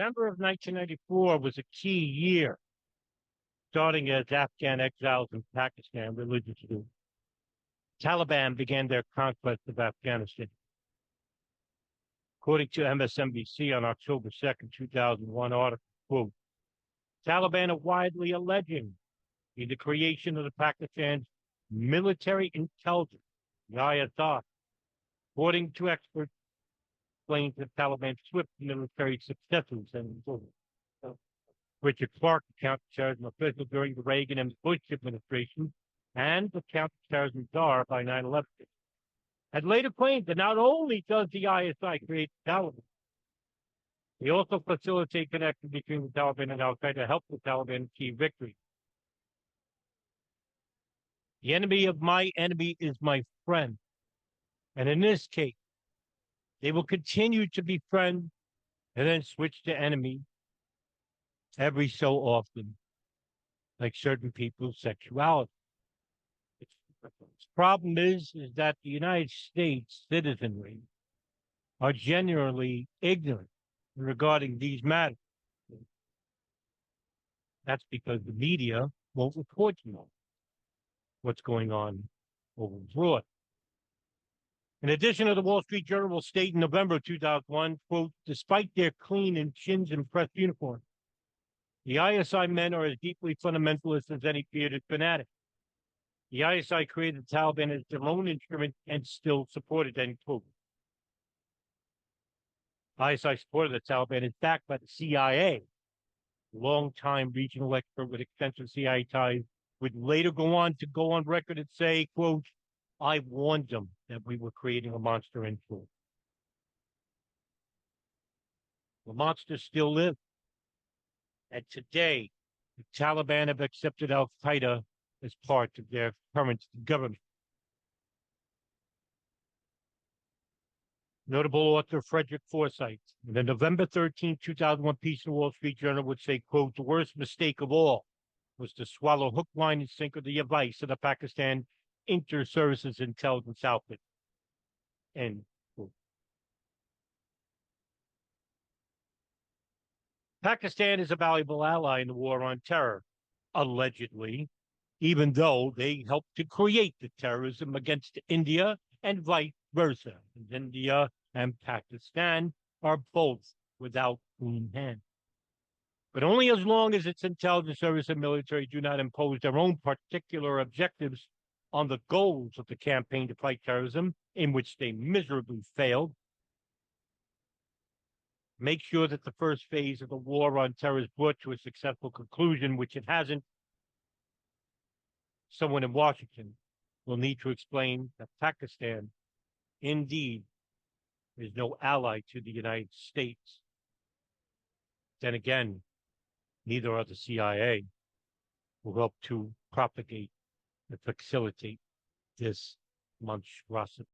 September of 1994 was a key year, starting as Afghan exiles in Pakistan, religious groups. Taliban began their conquest of Afghanistan. According to MSNBC on October 2nd, 2001 article, quote, Taliban are widely alleging in the creation of the Pakistan's military intelligence, the ISI. According to experts, explains the Taliban's swift military successes and Richard Clark, the counterterrorism official during the Reagan and Bush administration, and the counterterrorism czar by 9/11, had later claimed that not only does the ISI create the Taliban, they also facilitate connections between the Taliban and Al-Qaeda to help the Taliban achieve victory. The enemy of my enemy is my friend. And in this case, they will continue to be friends and then switch to enemy every so often, like certain people's sexuality. The problem is that the United States citizenry are generally ignorant regarding these matters. That's because the media won't report to them what's going on over abroad. In addition to the Wall Street Journal will state in November 2001, quote, despite their clean and chins and pressed uniforms, the ISI men are as deeply fundamentalist as any bearded fanatic. The ISI created the Taliban as their own instrument and still supported, end quote. ISI supported the Taliban is backed by the CIA, longtime regional expert with extensive CIA ties, would later go on record and say, quote, I warned them that we were creating a monster, end quote. The monsters still live. And today, the Taliban have accepted Al-Qaeda as part of their current government. Notable author Frederick Forsyth, in the November 13, 2001 piece in the Wall Street Journal would say, quote, the worst mistake of all was to swallow hook, line, and sinker the advice of the Pakistan Inter-Services Intelligence Outfit, end quote. Pakistan is a valuable ally in the war on terror, allegedly, even though they helped to create the terrorism against India and vice versa. India and Pakistan are both without clean hands. But only as long as its intelligence service and military do not impose their own particular objectives on the goals of the campaign to fight terrorism, in which they miserably failed. Make sure that the first phase of the war on terror is brought to a successful conclusion, which it hasn't. Someone in Washington will need to explain that Pakistan, indeed, is no ally to the United States. Then again, neither are the CIA, who help to propagate and facilitate this monstrosity.